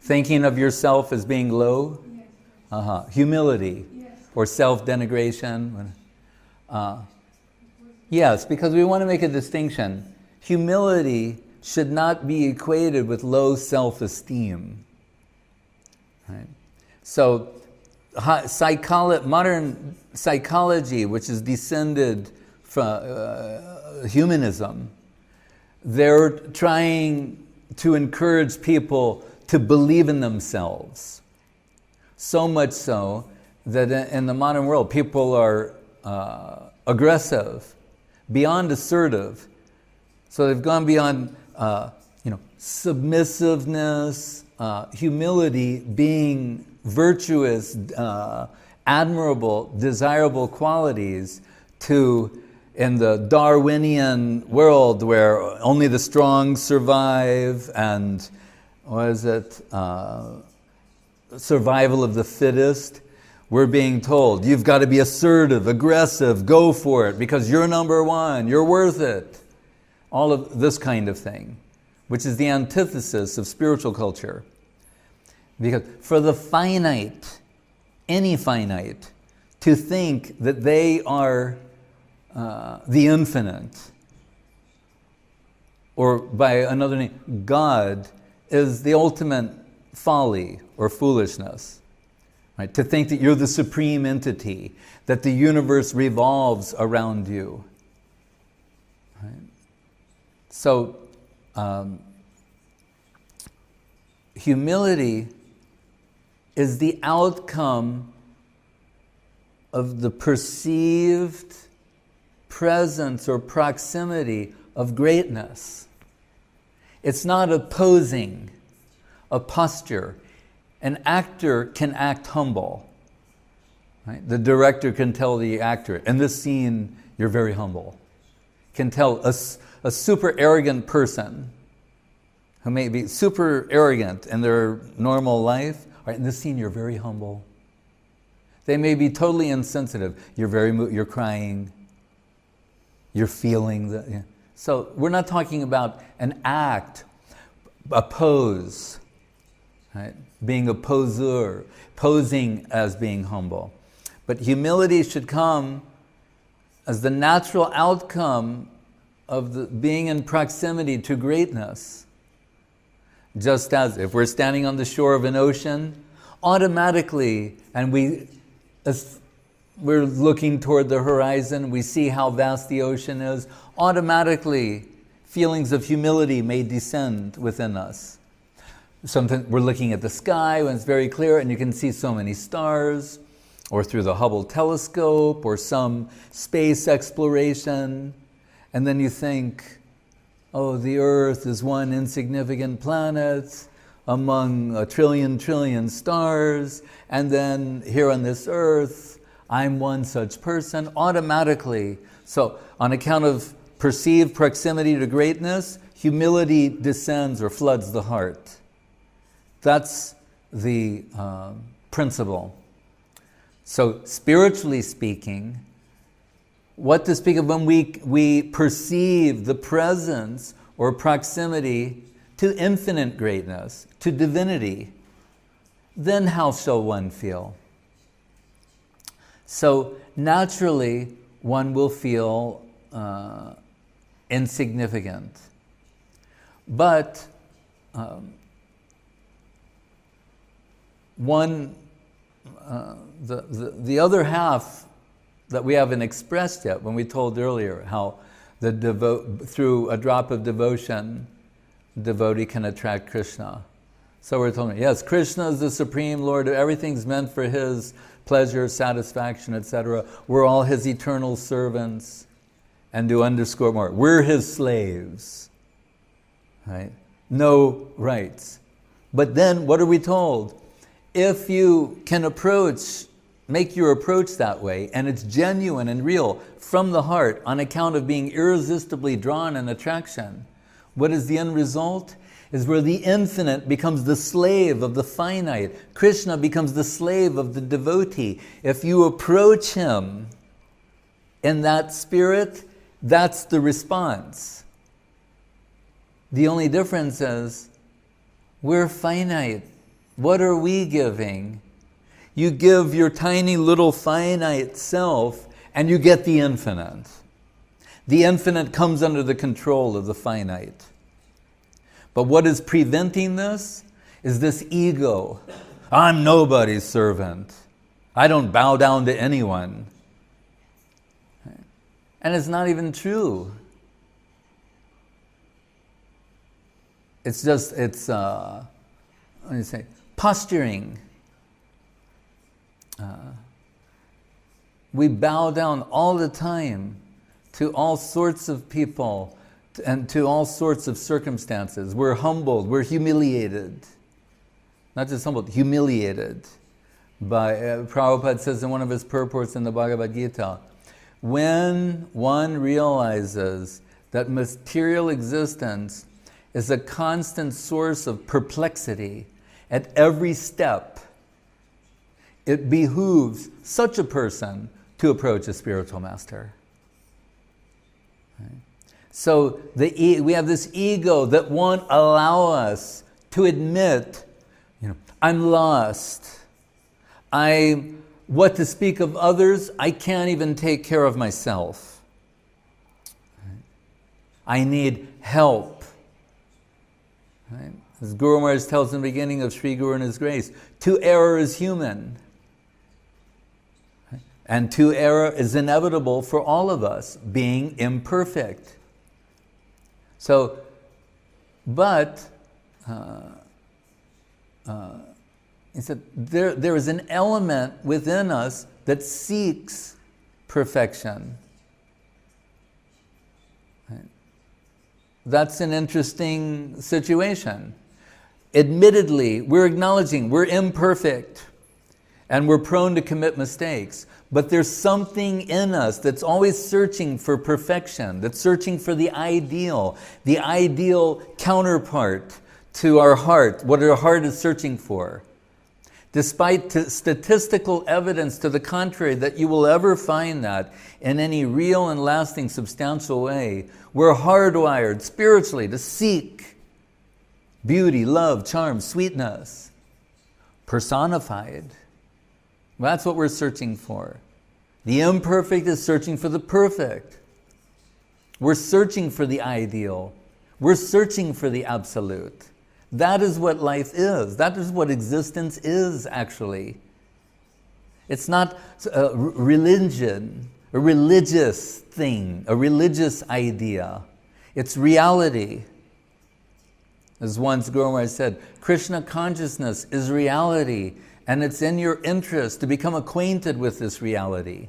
Thinking of yourself as being low? Yes. Humility? Yes. Or self-denigration? Yes, because we want to make a distinction. Humility should not be equated with low self-esteem. Right? So, modern psychology, which is descended from humanism, they're trying to encourage people to believe in themselves. So much so that in the modern world, people are aggressive, beyond assertive. So they've gone beyond submissiveness, humility, being virtuous, admirable, desirable qualities, to in the Darwinian world where only the strong survive, and survival of the fittest. We're being told, you've got to be assertive, aggressive, go for it, because you're number one, you're worth it. All of this kind of thing, which is the antithesis of spiritual culture. Because for the finite, any finite, to think that they are the infinite, or by another name, God, is the ultimate folly or foolishness. Right? To think that you're the supreme entity, that the universe revolves around you. Right? So, humility is the outcome of the perceived presence or proximity of greatness. It's not a posing, a posture. An actor can act humble. Right? The director can tell the actor, in this scene, you're very humble. Can tell a super arrogant person who may be super arrogant in their normal life, all right, in this scene, you're very humble. They may be totally insensitive. You're crying. You're feeling the. Yeah. So we're not talking about an act, a pose, right? Being a poseur, posing as being humble. But humility should come as the natural outcome of being in proximity to greatness. Just as if we're standing on the shore of an ocean, automatically, and as we're looking toward the horizon, we see how vast the ocean is, automatically feelings of humility may descend within us. Sometimes we're looking at the sky when it's very clear and you can see so many stars, or through the Hubble telescope, or some space exploration, and then you think, oh, the Earth is one insignificant planet among a trillion stars, and then here on this Earth, I'm one such person, automatically. So on account of perceived proximity to greatness, humility descends or floods the heart. That's the principle. So spiritually speaking, what to speak of when we perceive the presence or proximity to infinite greatness, to divinity, then how shall one feel? So naturally, one will feel insignificant. But the other half that we haven't expressed yet, when we told earlier how through a drop of devotion, devotee can attract Krishna. So we're told, yes, Krishna is the Supreme Lord, everything's meant for His pleasure, satisfaction, etc. We're all His eternal servants. And to underscore more, we're His slaves. Right? No rights. But then what are we told? If you can make your approach that way, and it's genuine and real from the heart on account of being irresistibly drawn in attraction, what is the end result? Is where the infinite becomes the slave of the finite. Krishna becomes the slave of the devotee. If you approach Him in that spirit, that's the response. The only difference is we're finite. What are we giving? You give your tiny little finite self and you get the infinite. The infinite comes under the control of the finite. But what is preventing this is this ego. I'm nobody's servant. I don't bow down to anyone. And it's not even true. It's just, what do you say, posturing. We bow down all the time to all sorts of people and to all sorts of circumstances. We're humbled, we're humiliated. Not just humbled, humiliated. Prabhupada says in one of his purports in the Bhagavad Gita, when one realizes that material existence is a constant source of perplexity at every step, it behooves such a person to approach a spiritual master. Right? So we have this ego that won't allow us to admit, I'm lost. What to speak of others, I can't even take care of myself. I need help. Right? As Guru Maharaj tells in the beginning of Sri Guru and His Grace, to error is human. Right? And to error is inevitable for all of us, being imperfect. So, but, he said, there is an element within us that seeks perfection. Right? That's an interesting situation. Admittedly, we're acknowledging we're imperfect and we're prone to commit mistakes, but there's something in us that's always searching for perfection, that's searching for the ideal counterpart to our heart, what our heart is searching for. Despite statistical evidence to the contrary that you will ever find that in any real and lasting substantial way, we're hardwired spiritually to seek beauty, love, charm, sweetness, personified. That's what we're searching for. The imperfect is searching for the perfect. We're searching for the ideal. We're searching for the absolute. That is what life is. That is what existence is, actually. It's not a religion, a religious thing, a religious idea. It's reality. As once Guru Maharaj said, Krishna consciousness is reality, and it's in your interest to become acquainted with this reality.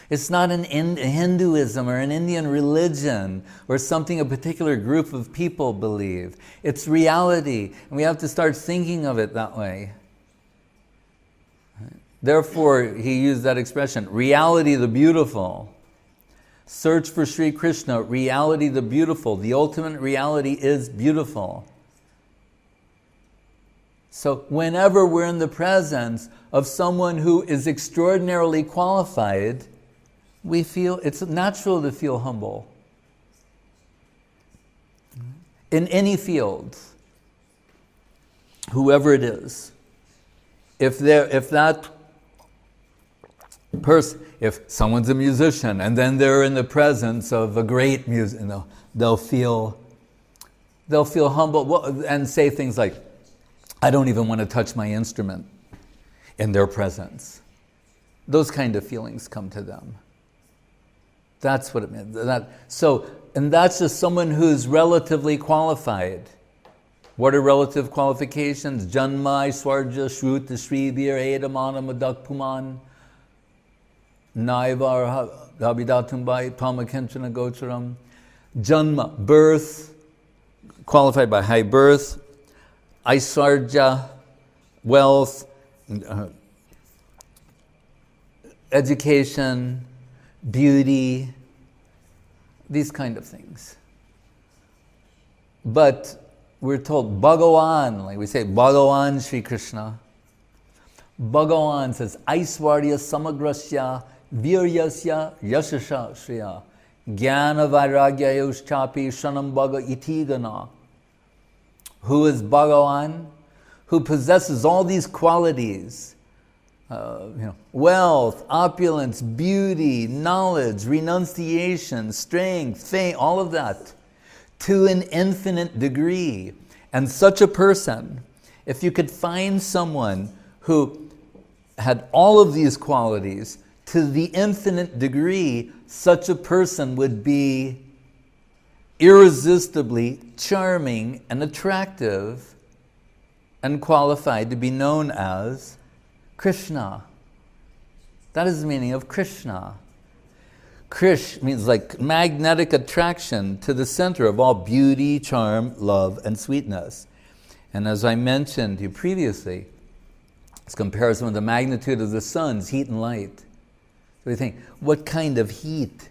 It's not an Hinduism or an Indian religion or something a particular group of people believe. It's reality, and we have to start thinking of it that way. Therefore, he used that expression, reality the beautiful. Search for Sri Krishna, reality the beautiful. The ultimate reality is beautiful. So whenever we're in the presence of someone who is extraordinarily qualified, we feel, it's natural to feel humble. In any field, whoever it is, if someone's a musician and then they're in the presence of a great musician, they'll feel humble and say things like, I don't even want to touch my instrument in their presence. Those kind of feelings come to them. That's what it means. And that's just someone who's relatively qualified. What are relative qualifications? Janma, Swarja, Shruta, Shrivir, Edamana, Madak Puman, Naivar, Habidatumbai, Pamakenchana Gocharam. Janma, birth, qualified by high birth. Aisarja, wealth, education, beauty, these kind of things. But we're told Bhagwan, like we say Bhagwan Sri Krishna. Bhagwan says Aiswarya Samagrasya Viryasya Yashasha Shriya Jnana Vairagya Yushchapi Shanam Bhaga Itigana. Who is Bhagawan? who possesses all these qualities, wealth, opulence, beauty, knowledge, renunciation, strength, fame, all of that, to an infinite degree. And such a person, if you could find someone who had all of these qualities to the infinite degree, such a person would be irresistibly charming and attractive and qualified to be known as Krishna. That is the meaning of Krishna. Krish means like magnetic attraction to the center of all beauty, charm, love, and sweetness. And as I mentioned to you previously, it's comparison with the magnitude of the sun's heat and light. So we think, what kind of heat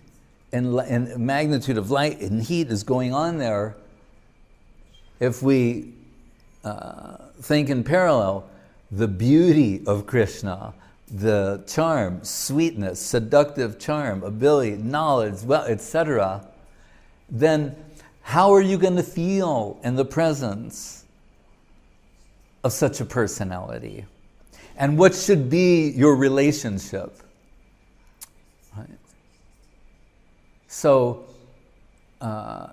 and magnitude of light and heat is going on there? If we think in parallel, the beauty of Krishna, the charm, sweetness, seductive charm, ability, knowledge, well, etc., then how are you going to feel in the presence of such a personality? And what should be your relationship? Right? So,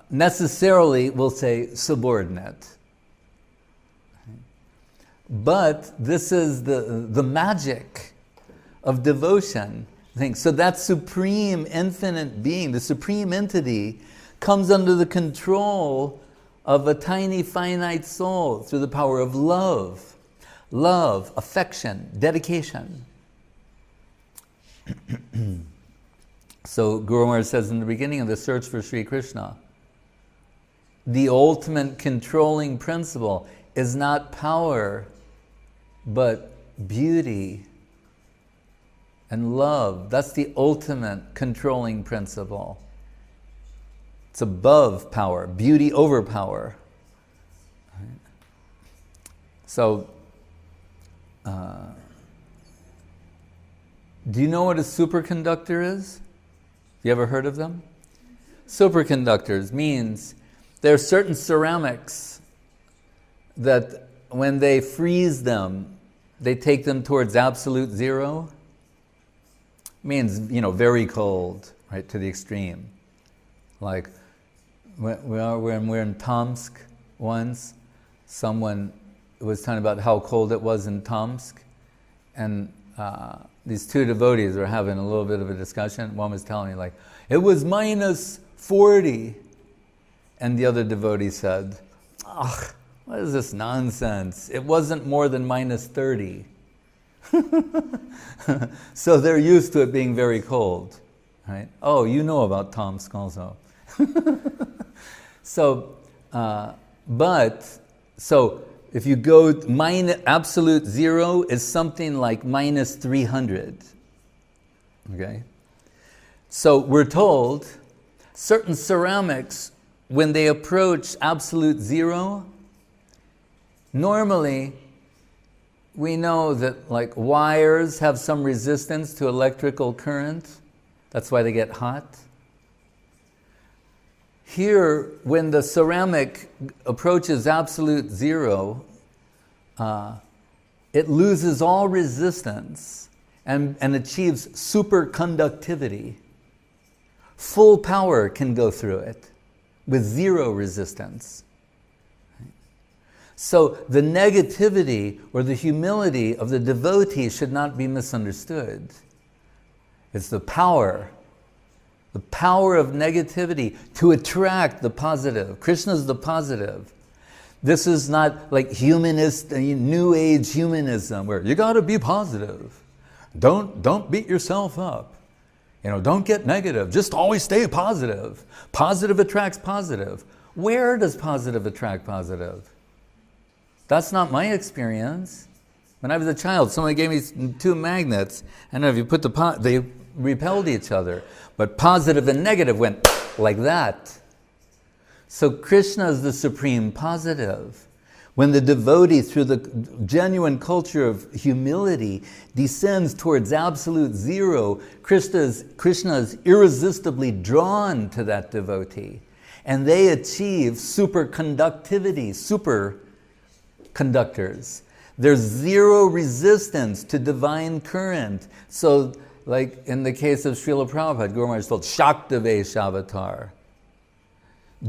necessarily, we'll say subordinate. But this is the magic of devotion. So that supreme infinite being, the supreme entity, comes under the control of a tiny finite soul through the power of love, affection, dedication. So Guru Maharaj says in the beginning of the search for Sri Krishna, the ultimate controlling principle is not power, but beauty and love. That's the ultimate controlling principle. It's above power, beauty over power. So, do you know what a superconductor is? Have you ever heard of them? Superconductors means there are certain ceramics that when they freeze them, they take them towards absolute zero. Means, very cold, right, to the extreme. Like, when we're in Tomsk once, someone was talking about how cold it was in Tomsk, and these two devotees were having a little bit of a discussion. One was telling me, like, it was minus 40. And the other devotee said, ugh, what is this nonsense? It wasn't more than minus 30. So they're used to it being very cold, right? Oh, you know about Tomsk also. So if you go absolute zero is something like minus 300. Okay? So we're told certain ceramics, when they approach absolute zero, normally we know that like wires have some resistance to electrical current. That's why they get hot. Here, when the ceramic approaches absolute zero, it loses all resistance and achieves superconductivity. Full power can go through it with zero resistance. So the negativity or the humility of the devotee should not be misunderstood. It's the power of negativity to attract the positive. Krishna is the positive. This is not like humanist, new age humanism where you got to be positive. Don't beat yourself up. Don't get negative. Just always stay positive. Positive attracts positive. Where does positive attract positive? That's not my experience. When I was a child, someone gave me two magnets, and if you put they repelled each other. But positive and negative went like that. So Krishna is the supreme positive. When the devotee, through the genuine culture of humility, descends towards absolute zero, Krishna is irresistibly drawn to that devotee. And they achieve superconductivity, superconductors. There's zero resistance to divine current. So, like in the case of Srila Prabhupada, Guru Maharaj told Shaktavesh avatar,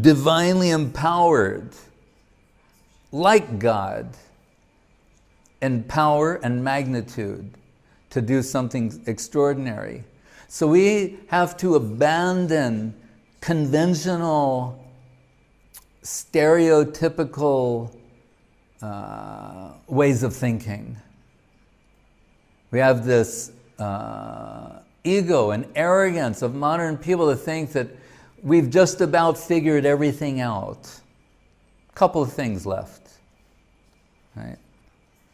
divinely empowered, like God, in power and magnitude to do something extraordinary. So we have to abandon conventional, stereotypical ways of thinking. We have this ego and arrogance of modern people to think that we've just about figured everything out. A couple of things left, right?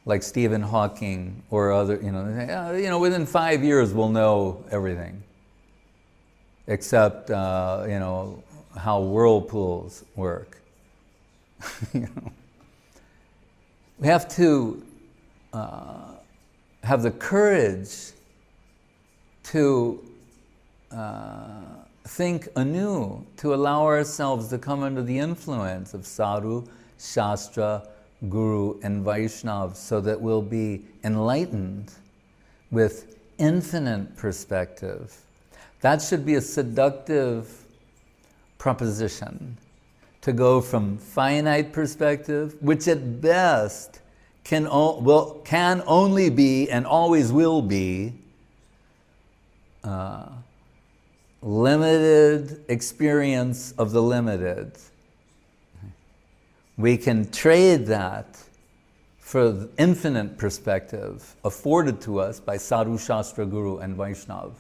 Like Stephen Hawking or other, within 5 years we'll know everything, except, how whirlpools work. We have to have the courage to think anew, to allow ourselves to come under the influence of sadhu, shastra, guru, and Vaishnava, so that we'll be enlightened with infinite perspective. That should be a seductive proposition, to go from finite perspective, which at best can only be and always will be limited experience of the limited. We can trade that for the infinite perspective afforded to us by sadhu, shastra, guru, and Vaishnava.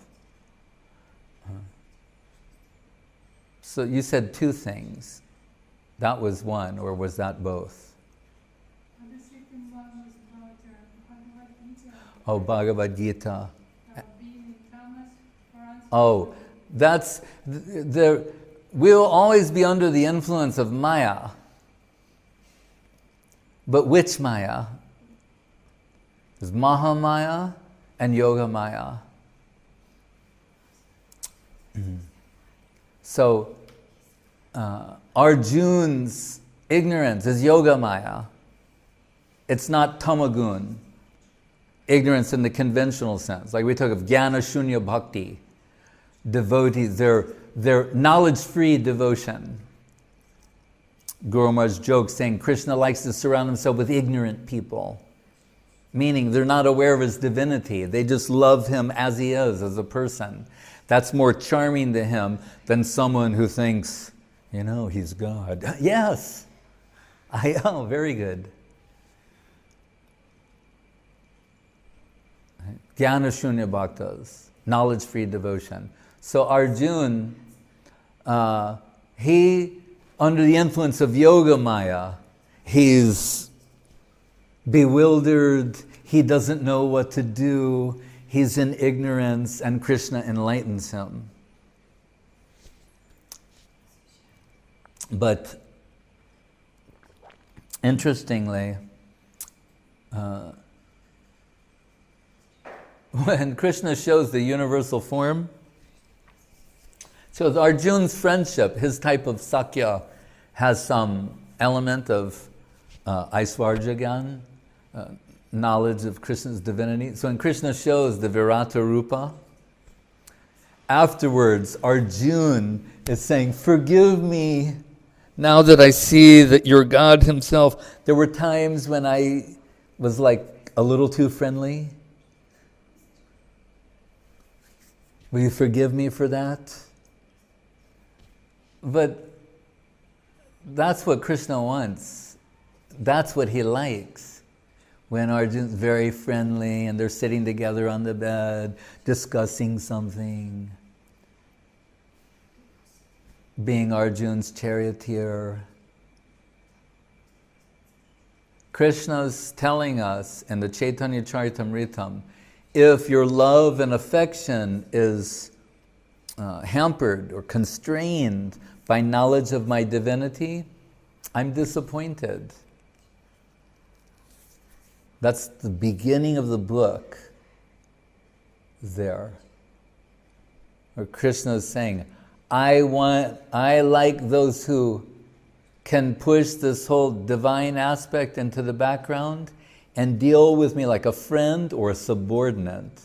So you said two things. That was one, or was that both? The second one was about Bhagavad Gita. Oh, Bhagavad Gita. Being Thomas for us. Oh, we'll always be under the influence of Maya. But which Maya? There's Mahamaya and Yoga Maya. So, Arjun's ignorance is Yoga Maya. It's not Tamagun, ignorance in the conventional sense. Like we talk of Jnana Shunya Bhakti, devotees, they're knowledge-free devotion. Guru Maharaj jokes saying Krishna likes to surround himself with ignorant people, meaning they're not aware of his divinity. They just love him as he is, as a person. That's more charming to him than someone who thinks, he's God. Yes, I am, very good. Jnana Shunya Bhaktas, knowledge-free devotion. So Arjun, he, under the influence of Yoga Maya, he's bewildered, he doesn't know what to do, he's in ignorance, and Krishna enlightens him. But interestingly, when Krishna shows the universal form, shows Arjun's friendship, his type of Sakya, has some element of Aisvarjagyan, knowledge of Krishna's divinity. So when Krishna shows the Virata Rupa, afterwards Arjun is saying, forgive me, now that I see that you're God himself. There were times when I was like a little too friendly. Will you forgive me for that? But that's what Krishna wants. That's what he likes. When Arjun's very friendly and they're sitting together on the bed, discussing something, being Arjun's charioteer. Krishna's telling us in the Chaitanya Charitamritam, if your love and affection is hampered or constrained by knowledge of my divinity, I'm disappointed. That's the beginning of the book there, where Krishna is saying, I like those who can push this whole divine aspect into the background, and deal with me like a friend or a subordinate.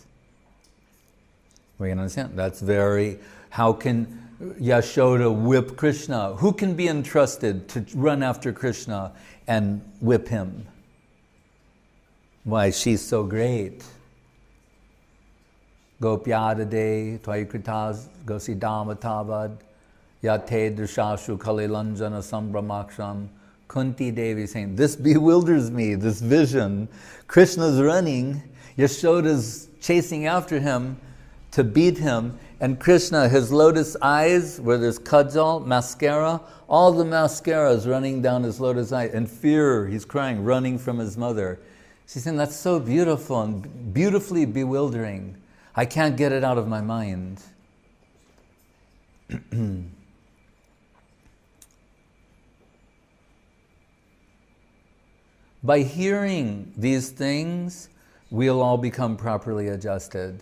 We can understand. That's very, how can Yashoda whip Krishna? Who can be entrusted to run after Krishna and whip him? Why, she's so great. Gopyadade Tvaikritaz Gosi Damatavad Yate Drishashu Kalilanjana Sambramaksham. Kunti Devi saying, this bewilders me, this vision. Krishna's running, Yashoda's chasing after him to beat him, and Krishna, his lotus eyes, where there's kajal, mascara, all the mascara is running down his lotus eye. In fear, he's crying, running from his mother. She's saying, that's so beautiful and beautifully bewildering. I can't get it out of my mind. By hearing these things, we'll all become properly adjusted.